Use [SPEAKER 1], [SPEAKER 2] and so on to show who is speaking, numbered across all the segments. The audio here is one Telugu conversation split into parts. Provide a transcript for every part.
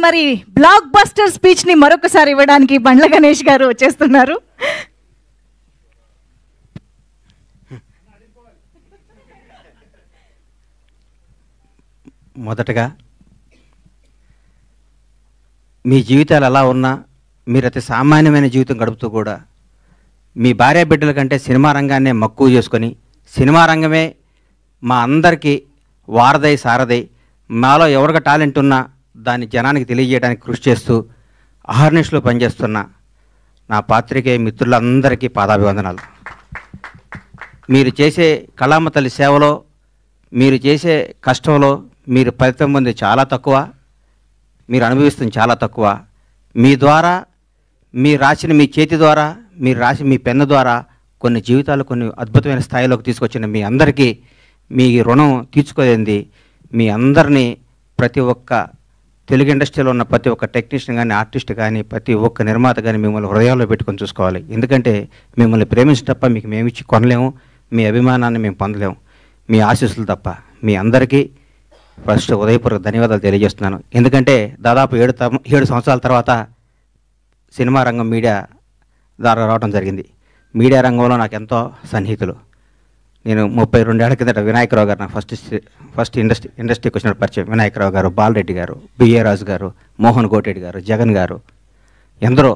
[SPEAKER 1] మరి బ్లాక్ బస్టర్ స్పీచ్ని మరొకసారి ఇవ్వడానికి బండ్ల గణేష్ గారు వచ్చేస్తున్నారు.
[SPEAKER 2] మొదటగా మీ జీవితాలు ఎలా ఉన్నా మీరు అతి సామాన్యమైన జీవితం గడుపుతూ కూడా మీ భార్య బిడ్డల కంటే సినిమా రంగాన్నే మక్కువ చేసుకొని సినిమా రంగమే మా అందరికీ వారదై సారదై మాలో ఎవరికి టాలెంట్ ఉన్నా దాన్ని జనానికి తెలియజేయడానికి కృషి చేస్తూ అహర్నిశలో పనిచేస్తున్న నా పాత్రికేయ మిత్రులందరికీ పాదాభివందనాలు. మీరు చేసే కళామ తల్లి సేవలో మీరు చేసే కష్టంలో మీరు ఫలితం పొంది చాలా తక్కువ, మీరు అనుభవిస్తుంది చాలా తక్కువ. మీ ద్వారా మీరు రాసిన మీ చేతి ద్వారా మీరు రాసి మీ పెన్ను ద్వారా కొన్ని జీవితాలు కొన్ని అద్భుతమైన స్థాయిలోకి తీసుకొచ్చిన మీ అందరికీ మీ రుణం తీర్చుకోలేంది. మీ అందరినీ ప్రతి ఒక్క తెలుగు ఇండస్ట్రీలో ఉన్న ప్రతి ఒక్క టెక్నీషియన్ కానీ ఆర్టిస్ట్ కానీ ప్రతి ఒక్క నిర్మాత కానీ మిమ్మల్ని హృదయాల్లో పెట్టుకొని చూసుకోవాలి. ఎందుకంటే మిమ్మల్ని ప్రేమించి తప్ప మీకు మేమిచ్చి కొనలేము, మీ అభిమానాన్ని మేము పొందలేము, మీ ఆశీస్సులు తప్ప. మీ అందరికీ ఫస్ట్ ఉదయపూర్వక ధన్యవాదాలు తెలియజేస్తున్నాను. ఎందుకంటే దాదాపు 7 సంవత్సరాల తర్వాత సినిమా రంగం మీడియా ద్వారా రావడం జరిగింది. మీడియా రంగంలో నాకు ఎంతో సన్నిహితులు. నేను 32 ఏళ్ల కిందట వినాయకరావు గారు నాకు ఫస్ట్ ఇండస్ట్రీకి వచ్చిన పరిచయం. వినాయకరావు గారు, బాలరెడ్డి గారు, బిఏ రాజు గారు, మోహన్ కోటెడ్డి గారు, జగన్ గారు, ఎందరో,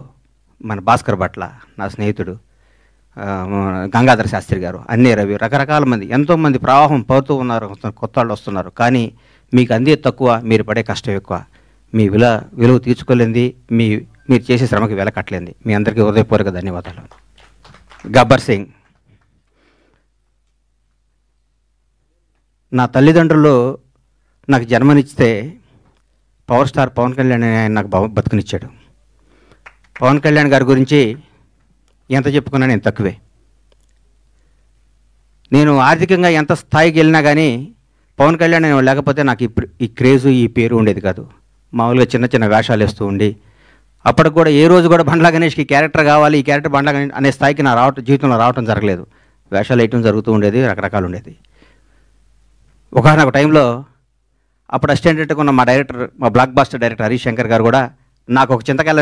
[SPEAKER 2] మన భాస్కర్ భట్ల నా స్నేహితుడు, గంగాధర శాస్త్రి గారు, అన్నీ రవి, రకరకాల మంది, ఎంతోమంది ప్రవాహం పోతూ ఉన్నారు, కొత్త వాళ్ళు వస్తున్నారు. కానీ మీకు అందే తక్కువ, మీరు పడే కష్టం ఎక్కువ. మీ విలువ తీర్చుకోలేంది, మీరు చేసే శ్రమకి వెల కట్టలేంది. మీ అందరికీ హృదయపూర్వక ధన్యవాదాలు. గబ్బర్ సింగ్. నా తల్లిదండ్రులు నాకు జన్మనిస్తే పవర్ స్టార్ పవన్ కళ్యాణ్ ఆయన నాకు బతుకునిచ్చాడు. పవన్ కళ్యాణ్ గారి గురించి ఎంత చెప్పుకున్నా నేను తక్కువే. నేను ఆర్థికంగా ఎంత స్థాయికి వెళ్ళినా కానీ పవన్ కళ్యాణ్ లేకపోతే నాకు ఈ క్రేజు ఈ పేరు ఉండేది కాదు. మామూలుగా చిన్న చిన్న వేషాలు వేస్తూ ఉండి అప్పటికి కూడా ఏ రోజు కూడా బండ్ల గణేష్కి క్యారెక్టర్ కావాలి, ఈ క్యారెక్టర్ బండ్ల గణేష్ అనే స్థాయికి నా జీవితంలో రావటం జరగలేదు. వేషాలు వేయటం జరుగుతూ ఉండేది, రకరకాలు ఉండేది. ఒకనొక టైంలో అప్పుడు అసిస్టెంట్గా ఉన్న మా blockbuster director Harish Shankar గారు కూడా నాకు ఒక చింతకాయల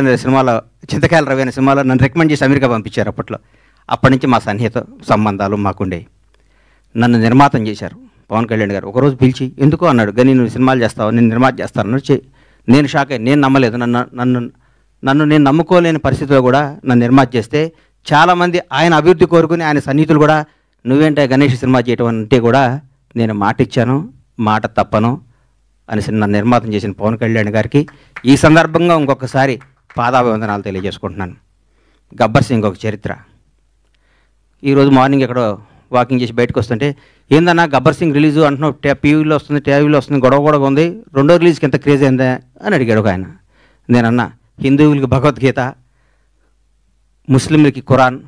[SPEAKER 2] రవి అనే సినిమాలో నన్ను రికమెండ్ చేసి అమెరికా పంపించారు అప్పట్లో. అప్పటి నుంచి మా సన్నిహిత సంబంధాలు మాకుండేవి. నన్ను నిర్మాతం చేశారు పవన్ కళ్యాణ్ గారు. ఒకరోజు పిలిచి ఎందుకో అన్నాడు, కానీ నువ్వు సినిమాలు చేస్తావు, నేను నిర్మాత చేస్తాను. నేను షాక్ అయ్యి, నేను నమ్మలేదు. నన్ను నేను నమ్ముకోలేని పరిస్థితిలో కూడా నన్ను నిర్మాత చేస్తే చాలామంది ఆయన అభివృద్ధి కోరుకుని ఆయన సన్నిహితులు కూడా నువ్వేంటే గణేష్ సినిమా చేయటం అంటే కూడా నేను మాట ఇచ్చాను, మాట తప్పను అని నన్ను నిర్మాతం చేసిన పవన్ కళ్యాణ్ గారికి ఈ సందర్భంగా ఇంకొకసారి పాదాభివందనాలు తెలియజేసుకుంటున్నాను. గబ్బర్ సింగ్ ఒక చరిత్ర. ఈరోజు మార్నింగ్ ఎక్కడో వాకింగ్ చేసి బయటకు వస్తుంటే ఏందన్నా గబ్బర్ సింగ్ రిలీజు అంటున్నావు, టీవీలో వస్తుంది, గొడవ ఉంది, రెండో రిలీజ్కి ఎంత క్రేజ్ అయిందా అని అడిగాడు ఒక ఆయన. నేనన్నా హిందువులకి భగవద్గీత, ముస్లింలకి ఖురాన్,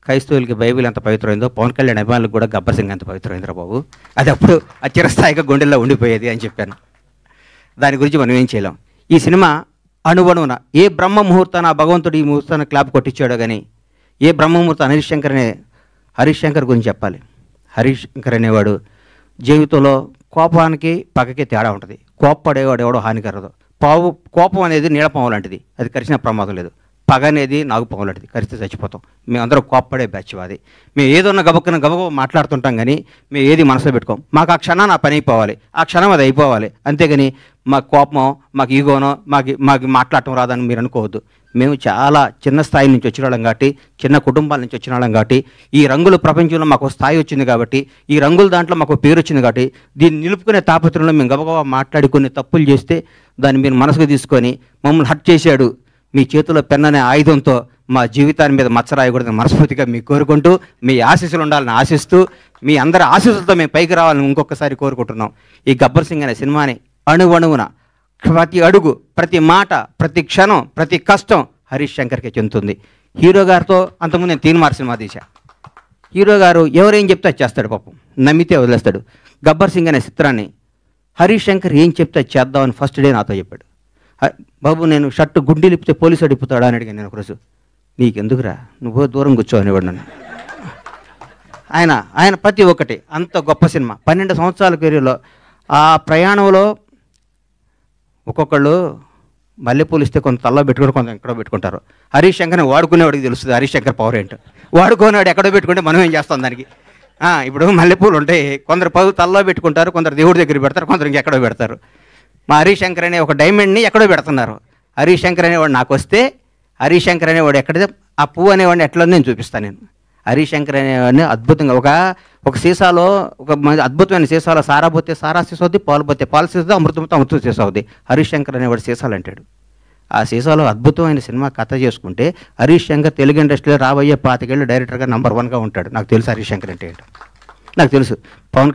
[SPEAKER 2] క్రైస్తవులకి బైబిల్ ఎంత పవిత్రమైందో పవన్ కళ్యాణ్ అభిమానులకు కూడా గబ్బర్ సింగ్ ఎంత పవిత్రమైందిరా బాబు, అది అప్పుడు చిరస్థాయిగా గుండెల్లో ఉండిపోయేది అని చెప్పాను. దాని గురించి మనం ఏం చేయలేం. ఈ సినిమా అణువణువున ఏ బ్రహ్మ ముహూర్తాన భగవంతుడు ఈ ముహూర్తాన్ని క్లాప్ కొట్టించాడో కానీ ఏ బ్రహ్మ ముహూర్తం హరీష్ శంకర్ గురించి చెప్పాలి. హరీష్ శంకర్ అనేవాడు జీవితంలో కోపానికి పగకి తేడా ఉంటుంది. కోప్పడేవాడు ఎవడో హానికరదు. కోపం అనేది నీడపాము లాంటిది, అది కరిచిన ప్రమాదం లేదు. పగ అనేది నాగుపాము లాంటిది, కరిస్తే చచ్చిపోతాం. మేమందరం కోప్పడే బ్యాచ్ అది. మేము ఏదన్నా గబగబ మాట్లాడుతుంటాం కానీ మేము ఏది మనసులో పెట్టుకోం. మాకు ఆ క్షణాన్ని ఆ పని అయిపోవాలి, ఆ క్షణం అది అయిపోవాలి. అంతేగాని మాకు కోపమో మాకు ఈగోనో మాకు మాట్లాడటం రాదని మీరు అనుకోవద్దు. మేము చాలా చిన్న స్థాయి నుంచి వచ్చిన వాళ్ళం కాబట్టి, చిన్న కుటుంబాల నుంచి వచ్చిన వాళ్ళం కాబట్టి, ఈ రంగుల ప్రపంచంలో మాకు స్థాయి వచ్చింది కాబట్టి, ఈ రంగుల దాంట్లో మాకు పేరు వచ్చింది కాబట్టి, దీన్ని నిలుపుకునే తాపత్రంలో మేము గబగబా మాట్లాడి కొన్ని తప్పులు చేస్తే దాన్ని మీరు మనసుకు తీసుకొని మమ్మల్ని హర్ట్ చేశాడు, మీ చేతిలో పెన్ అనే ఆయుధంతో మా జీవితాన్ని మీద మచ్చరాయకూడదని మనస్ఫూర్తిగా మీకు కోరుకుంటూ, మీ ఆశీస్సులు ఉండాలని ఆశిస్తూ, మీ అందరి ఆశీస్సులతో మేము పైకి రావాలని ఇంకొకసారి కోరుకుంటున్నాం. ఈ గబ్బర్ సింగ్ అనే సినిమాని అణువణువున ప్రతి అడుగు, ప్రతి మాట, ప్రతి క్షణం, ప్రతి కష్టం హరీష్ శంకర్కే చెందుతుంది. హీరో గారితో అంతకుముందు నేను తీన్మార్ సినిమా తీశా. హీరో గారు ఎవరేం చెప్తే అది చేస్తాడు, పాపం నమ్మితే వదిలేస్తాడు. గబ్బర్ సింగ్ అనే చిత్రాన్ని హరీష్ శంకర్ ఏం చెప్తే అది చేద్దామని ఫస్ట్ డే నాతో చెప్పాడు. బాబు నేను షర్టు గుండె లిపితే పోలీసు అడిగిపోతాడా అని అడిగాను నేను ఒకరోజు. నీకెందుకురా, నువ్వు దూరం కూర్చో అనేవాడు నన్ను. ఆయన ప్రతి ఒక్కటి అంత గొప్ప సినిమా. 12 సంవత్సరాల కెరీర్లో ఆ ప్రయాణంలో ఒక్కొక్కళ్ళు మల్లెపూలు ఇస్తే కొంత తల్లో పెట్టుకుంటే కొంత ఎక్కడో పెట్టుకుంటారు. హరీష్ శంకర్ని వాడుకునేవాడికి తెలుస్తుంది హరీష్ శంకర్ పవర్ ఏంటో. వాడుకునేవాడు ఎక్కడో పెట్టుకుంటే మనం ఏం చేస్తాం దానికి? ఇప్పుడు మల్లెపూలు ఉంటాయి, కొందరు తల్లో పెట్టుకుంటారు, కొందరు దేవుడి దగ్గర పెడతారు, కొందరు ఇంకెక్కడో పెడతారు. మా హరీష్ శంకర్ అనే ఒక డైమండ్ని ఎక్కడో పెడుతున్నారు. హరీష్ శంకర్ అనేవాడు నాకు వస్తే, హరీష్ శంకర్ అనేవాడు ఎక్కడితే ఆ పువ్వు అనేవాడిని ఎట్లా నేను చూపిస్తాను. నేను హరీష్ శంకర్ అనేవాడిని అద్భుతంగా ఒక సీసాలో, ఒక అద్భుతమైన సీసాలో సారా పోతే సారా సీసా అవుద్ది, పాలు పోతే పాలు సీసా, అమృతంతో అమృతం సీసా అవుద్ది. హరీష్ శంకర్ అనేవాడు సీసాలు అంటాడు. ఆ సీసాలో అద్భుతమైన సినిమా కథ చేసుకుంటే హరీష్ శంకర్ తెలుగు ఇండస్ట్రీలో రాబోయే 25 ఏళ్ళు డైరెక్టర్గా నంబర్ 1గా ఉంటాడు. నాకు తెలుసు హరీష్ శంకర్ అంటే ఏంటో, నాకు తెలుసు. పవన్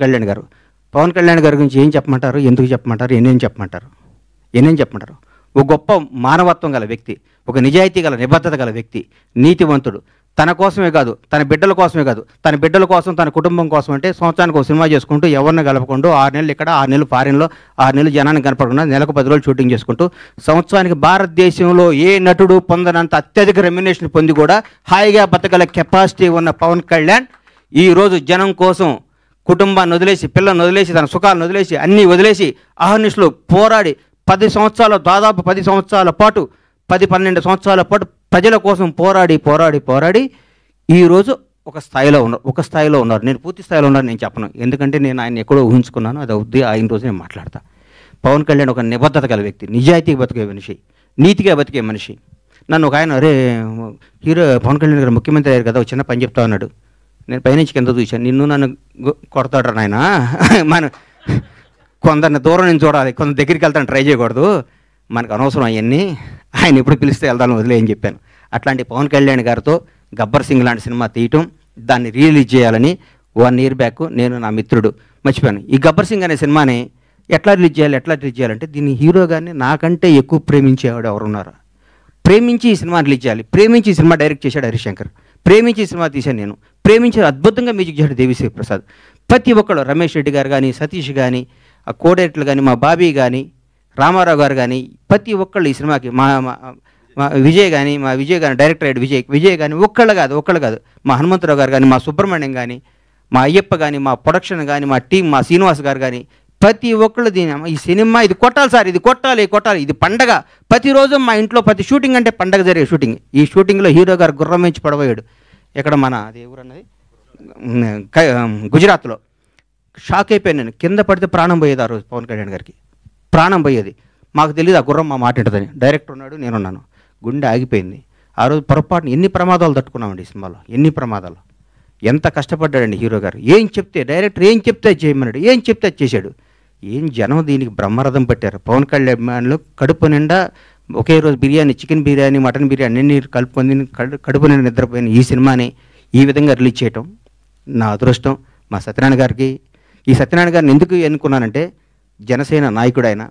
[SPEAKER 2] కళ్యాణ్ గారి గురించి ఏం చెప్పమంటారు, ఎందుకు చెప్పమంటారు, ఎన్నేం చెప్పమంటారు? ఒక గొప్ప మానవత్వం గల వ్యక్తి, ఒక నిజాయితీ గల నిబద్ధత గల వ్యక్తి, నీతివంతుడు. తన కోసమే కాదు, తన బిడ్డల కోసమే కాదు, తన బిడ్డల కోసం, తన కుటుంబం కోసం అంటే సంవత్సరానికి ఒక సినిమా చేసుకుంటూ ఎవరిని కలపకుండా 6 నెలలు ఇక్కడ, 6 నెలలు ఫారిన్లో, 6 నెలలు జనానికి కనపడకుండా నెలకు 10 రోజులు షూటింగ్ చేసుకుంటూ సంవత్సరానికి భారతదేశంలో ఏ నటుడు పొందనంత అత్యధిక రెమ్యునేషన్ పొంది కూడా హాయిగా బతకగల కెపాసిటీ ఉన్న పవన్ కళ్యాణ్ ఈరోజు జనం కోసం కుటుంబాన్ని వదిలేసి, పిల్లల్ని వదిలేసి, తన సుఖాలను వదిలేసి, అన్నీ వదిలేసి అహర్నిశలు పోరాడి 10 సంవత్సరాల, దాదాపు 10 సంవత్సరాల పాటు, 10-12 సంవత్సరాల పాటు ప్రజల కోసం పోరాడి ఈరోజు ఒక స్థాయిలో ఉన్నారు. నేను పూర్తి స్థాయిలో ఉన్నాను నేను చెప్పను, ఎందుకంటే నేను ఆయన ఎక్కడో ఊహించుకున్నాను. అది అవుద్ది, ఆయన రోజు నేను మాట్లాడతా. పవన్ కళ్యాణ్ ఒక నిబద్ధత గల వ్యక్తి, నిజాయితీగా బతికే మనిషి, నీతిగా బతికే మనిషి. నన్ను ఒక ఆయన, అరే హీరో పవన్ కళ్యాణ్ గారు ముఖ్యమంత్రి అయ్యారు కదా, ఒక చిన్న పని చెప్తా అన్నాడు. నేను పైనుంచి కింద చూశాను, నిన్ను నన్ను కొడతాడు నాయన, మనం కొందరిని దూరం నుంచి చూడాలి, కొంత దగ్గరికి వెళ్తాను ట్రై చేయకూడదు, మనకు అనవసరం అవన్నీ, ఆయన ఎప్పుడు పిలిస్తే వెళ్తాను వదిలే అని చెప్పాను. అట్లాంటి పవన్ కళ్యాణ్ గారితో గబ్బర్ సింగ్ లాంటి సినిమా తీయటం, దాన్ని రిలీజ్ చేయాలని 1 year బ్యాక్ నేను, నా మిత్రుడు మర్చిపోయాను. ఈ గబ్బర్ సింగ్ అనే సినిమాని ఎట్లా రిలీజ్ చేయాలంటే దీన్ని హీరో గారిని నాకంటే ఎక్కువ ప్రేమించేవాడు ఎవరున్నారు? ప్రేమించి ఈ సినిమా రిలీజ్ చేయాలి, ప్రేమించి ఈ సినిమా డైరెక్ట్ చేశాడు హరీష్ శంకర్, ప్రేమించి ఈ సినిమా తీశాను నేను, ప్రేమించి అద్భుతంగా మ్యూజిక్ చేశాడు దేవిశ్రీ ప్రసాద్. ప్రతి ఒక్కళ్ళు, రమేష్ రెడ్డి గారు కానీ, సతీష్ కానీ, ఆ కోడైరెక్టర్లు కానీ, మా బాబీ కానీ, రామారావు గారు కానీ, ప్రతి ఒక్కళ్ళు ఈ సినిమాకి, మా విజయ్ కానీ డైరెక్టర్ అయ్యాడు విజయ్ కానీ, ఒక్కళ్ళు కాదు, మా హనుమంతరావు గారు కానీ, మా సుబ్రహ్మణ్యం కానీ, మా అయ్యప్ప కానీ, మా ప్రొడక్షన్ కానీ, మా టీం, మా శ్రీనివాస్ గారు కానీ, ప్రతి ఒక్కళ్ళు ఈ సినిమా ఇది కొట్టాలి సార్, ఇది కొట్టాలి, ఇది పండగ. ప్రతిరోజు మా ఇంట్లో ప్రతి షూటింగ్ అంటే పండగ జరిగే షూటింగ్. ఈ షూటింగ్లో హీరో గారు గుర్రం నుంచి పడబోయాడు. ఎక్కడ మన అది ఎవరన్నది గుజరాత్లో. షాక్ అయిపోయాను నేను, కింద పడితే ప్రాణం పోయేది. ఆ రోజు పవన్ కళ్యాణ్ గారికి ప్రాణం పోయేది. మాకు తెలియదు ఆ గుర్రం మా మాట ఉంటుందని. డైరెక్టర్ ఉన్నాడు, నేనున్నాను, గుండె ఆగిపోయింది. ఆ రోజు పొరపాటున ఎన్ని ప్రమాదాలు తట్టుకున్నామండి ఈ సినిమాలో, ఎన్ని ప్రమాదాలు. ఎంత కష్టపడ్డాడండి హీరో గారు. డైరెక్టర్ ఏం చెప్తే చేయమన్నాడు, ఏం చెప్తే చేశాడు. ఏం జనం దీనికి బ్రహ్మరథం పట్టారు. పవన్ కళ్యాణ్లో కడుపు నిండా ఒకే రోజు బిర్యానీ, చికెన్ బిర్యానీ, మటన్ బిర్యానీ అన్ని కలుపుకొని కడుపు నిండా నిద్రపోయిన ఈ సినిమాని ఈ విధంగా రిలీజ్ చేయటం నా అదృష్టం. మా సత్యనారాయణ గారికి, ఈ సత్యనారాయణ గారిని ఎందుకు ఎన్నుకున్నానంటే, జనసేన నాయకుడు ఆయన.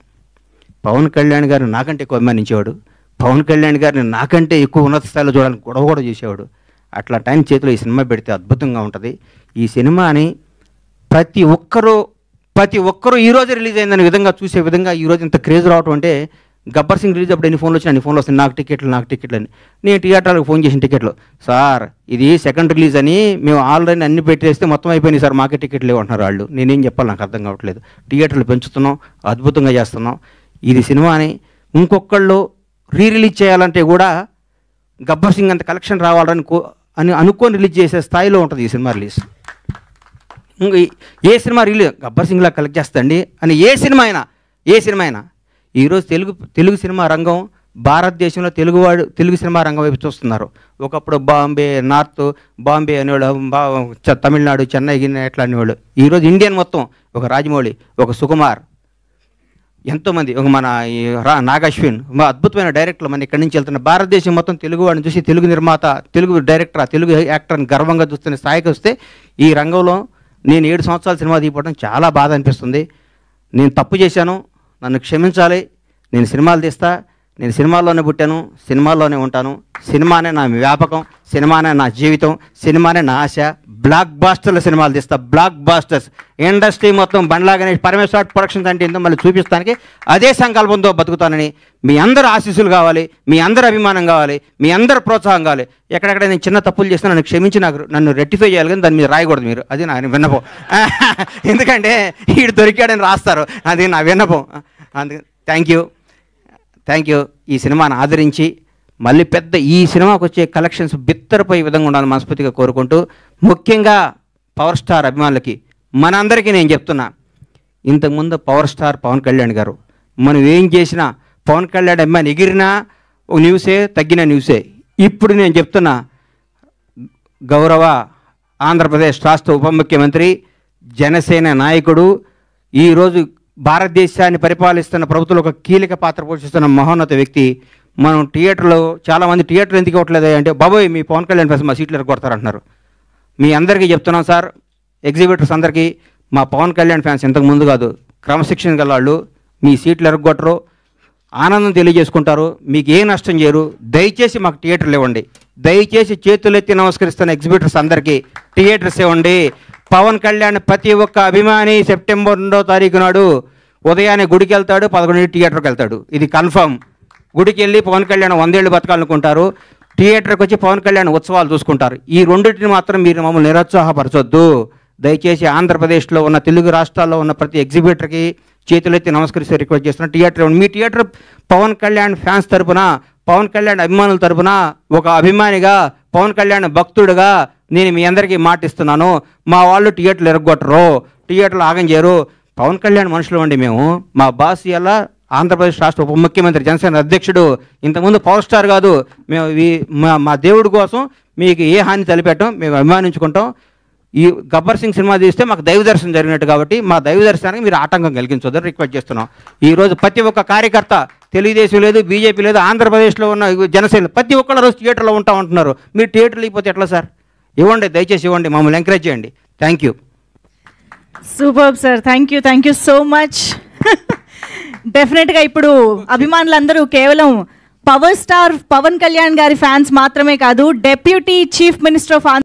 [SPEAKER 2] పవన్ కళ్యాణ్ గారిని నాకంటే ఎక్కువ అభిమానించేవాడు, పవన్ కళ్యాణ్ గారిని నాకంటే ఎక్కువ ఉన్నత స్థాయిలో చూడాలని గొడవ కూడా చేసేవాడు. అట్లా టైం చేతిలో ఈ సినిమా పెడితే అద్భుతంగా ఉంటుంది. ఈ సినిమాని ప్రతి ఒక్కరూ ఈరోజు రిలీజ్ అయిందనే విధంగా చూసే విధంగా ఈరోజు ఇంత క్రేజ్ రావటం అంటే, గబ్బర్ సింగ్ రిలీజ్ అప్పుడు ఎన్ని ఫోన్లు వచ్చినా అన్ని ఫోన్లు వస్తాయి, నాకు టికెట్లు అని. నేను థియేటర్లకు ఫోన్ చేసిన టికెట్లు, సార్ ఇది సెకండ్ రిలీజ్ అని మేము ఆల్రెడీ అన్ని పెట్టేస్తే మొత్తం అయిపోయినాయి సార్, మాకే టికెట్లు లేవంటున్నారు వాళ్ళు. నేనేం చెప్పాలి, నాకు అర్థం కావట్లేదు. థియేటర్లు పెంచుతున్నాం, అద్భుతంగా చేస్తున్నాం. ఇది సినిమాని ఇంకొకళ్ళు రిలీజ్ చేయాలంటే కూడా గబ్బర్ సింగ్ అంత కలెక్షన్ రావాలని అనుకొని రిలీజ్ చేసే స్థాయిలో ఉంటుంది ఈ సినిమా రిలీజ్. ఏ సినిమా రిలీజ్ గబ్బర్ సింగ్లా కలెక్ట్ చేస్తండి అని ఏ సినిమా అయినా ఈరోజు తెలుగు సినిమా రంగం, భారతదేశంలో తెలుగు సినిమా రంగం వైపు చూస్తున్నారు. ఒకప్పుడు బాంబే అనేవాళ్ళు, తమిళనాడు, చెన్నై ఎట్లా అనేవాళ్ళు. ఈరోజు ఇండియన్ మొత్తం, ఒక రాజమౌళి, ఒక సుకుమార్, ఎంతోమంది, ఒక మన నాగశ్విన్, అద్భుతమైన డైరెక్టర్లు మన ఇక్కడి నుంచి వెళ్తున్న. భారతదేశం మొత్తం తెలుగు వాడిని చూసి తెలుగు నిర్మాత, తెలుగు డైరెక్టర్, తెలుగు యాక్టర్ని గర్వంగా చూస్తున్న స్థాయికి వస్తే, ఈ రంగంలో నేను 7 సంవత్సరాల సినిమా తీయడం చాలా బాధ అనిపిస్తుంది. నేను తప్పు చేశాను, నన్ను క్షమించాలి. నేను సినిమాలు తీస్తా, నేను సినిమాల్లోనే పుట్టాను, సినిమాల్లోనే ఉంటాను. సినిమానే నా వ్యాపకం, సినిమానే నా జీవితం, సినిమానే నా ఆశ. బ్లాక్ బాస్టర్ల సినిమాలు తీస్తా, బ్లాక్ బాస్టర్స్. ఇండస్ట్రీ మొత్తం బండ్లా గణేష్, పరమేశ్వర ప్రొడక్షన్స్ అంటే ఏందో మళ్ళీ చూపిస్తానికి అదే సంకల్పంతో బతుకుతానని మీ అందరు ఆశీస్సులు కావాలి, మీ అందరు అభిమానం కావాలి, మీ అందరు ప్రోత్సాహం కావాలి. ఎక్కడెక్కడ నేను చిన్న తప్పులు చేస్తే నన్ను క్షమించి నన్ను రెక్టిఫై చేయాలి, కానీ దాని మీద రాయకూడదు మీరు. అది నా విన్నపం. ఎందుకంటే వీడు దొరికాడని రాస్తారు, అది నా విన్నపం. అందుకే థ్యాంక్ యూ. Thank you. ఈ సినిమాను ఆదరించి మళ్ళీ పెద్ద ఈ సినిమాకు వచ్చే కలెక్షన్స్ బిత్తరపోయే విధంగా ఉండాలని మనస్ఫూర్తిగా కోరుకుంటూ, ముఖ్యంగా పవర్ స్టార్ అభిమానులకి మనందరికీ నేను చెప్తున్నా, ఇంతకుముందు పవర్ స్టార్ పవన్ కళ్యాణ్ గారు మనం ఏం చేసినా పవన్ కళ్యాణ్ అభిమాని ఎగిరినా ఒక న్యూసే, తగ్గిన న్యూసే. ఇప్పుడు నేను చెప్తున్నా, గౌరవ ఆంధ్రప్రదేశ్ రాష్ట్ర ఉప ముఖ్యమంత్రి, జనసేన నాయకుడు, ఈరోజు భారతదేశాన్ని పరిపాలిస్తున్న ప్రభుత్వంలో ఒక కీలక పాత్ర పోషిస్తున్న మహోన్నత వ్యక్తి. మనం థియేటర్లో చాలామంది థియేటర్లు ఎందుకు ఇవ్వట్లేదు అంటే, బాబోయ్ మీ పవన్ కళ్యాణ్ ఫ్యాన్స్ మా సీట్లు ఎరగొడతారంటున్నారు. మీ అందరికీ చెప్తున్నాం సార్, ఎగ్జిబిటర్స్ అందరికీ, మా పవన్ కళ్యాణ్ ఫ్యాన్స్ ఇంతకు ముందు కాదు, క్రమశిక్షణ గల వాళ్ళు, మీ సీట్లు ఎరగొట్టరు, ఆనందం తెలియజేసుకుంటారు, మీకు ఏ నష్టం చేయరు. దయచేసి మాకు థియేటర్లు ఇవ్వండి. దయచేసి చేతులెత్తి నమస్కరిస్తున్న ఎగ్జిబిటర్స్ అందరికీ థియేటర్స్ ఇవ్వండి. పవన్ కళ్యాణ్ ప్రతి ఒక్క అభిమాని సెప్టెంబర్ 2వ తారీఖు నాడు ఉదయాన్నే గుడికి వెళ్తాడు, 11 థియేటర్కి వెళ్తాడు. ఇది కన్ఫర్మ్. గుడికి వెళ్ళి పవన్ కళ్యాణ్ 100 ఏళ్ళు బతకాలనుకుంటారు, థియేటర్కి వచ్చి పవన్ కళ్యాణ్ ఉత్సవాలు చూసుకుంటారు. ఈ రెండింటిని మాత్రం మీరు మమ్మల్ని నిరుత్సాహపరచొద్దు. దయచేసి ఆంధ్రప్రదేశ్లో ఉన్న తెలుగు రాష్ట్రాల్లో ఉన్న ప్రతి ఎగ్జిబిటర్కి చేతులెత్తి నమస్కరిస్తే రిక్వెస్ట్ చేస్తున్నా, థియేటర్ మీ థియేటర్ పవన్ కళ్యాణ్ ఫ్యాన్స్ తరపున, పవన్ కళ్యాణ్ అభిమానుల తరపున, ఒక అభిమానిగా, పవన్ కళ్యాణ్ భక్తుడిగా నేను మీ అందరికీ మాటిస్తున్నాను. మా వాళ్ళు థియేటర్లు ఎరగొట్టరు, థియేటర్లు ఆగం చేయరు. పవన్ కళ్యాణ్ మనుషులు అండి మేము. మా బాస్ ఇలా ఆంధ్రప్రదేశ్ రాష్ట్ర ఉప ముఖ్యమంత్రి, జనసేన అధ్యక్షుడు, ఇంతకుముందు పవర్ స్టార్ కాదు. మేము మా దేవుడి కోసం మీకు ఏ హాని తలపెట్టాం, మేము అభిమానించుకుంటాం. ఈ గబ్బర్ సింగ్ సినిమా తీస్తే మాకు దైవ దర్శనం జరిగినట్టు, కాబట్టి మా దైవ దర్శనానికి మీరు ఆటంకం కలిగించొద్దని రిక్వెస్ట్ చేస్తున్నాం. ఈరోజు ప్రతి ఒక్క కార్యకర్త, తెలుగుదేశం లేదు, బీజేపీ లేదు, ఆంధ్రప్రదేశ్లో ఉన్న జనసేన ప్రతి ఒక్కళ్ళు రోజు థియేటర్లో ఉంటా ఉంటున్నారు. మీరు థియేటర్లు ఇవ్వకపోతే ఎట్లా సార్? ఇవ్వండి, దయచేసి ఇవ్వండి, మమ్మల్ని ఎంకరేజ్ చేయండి. Thank you.
[SPEAKER 1] Super sir, thank you so much. డెఫినెట్గా ఇప్పుడు అభిమానులందరూ కేవలం పవర్ స్టార్ పవన్ కళ్యాణ్ గారి ఫ్యాన్స్ మాత్రమే కాదు, డెప్యూటీ చీఫ్ మినిస్టర్ ఆఫ్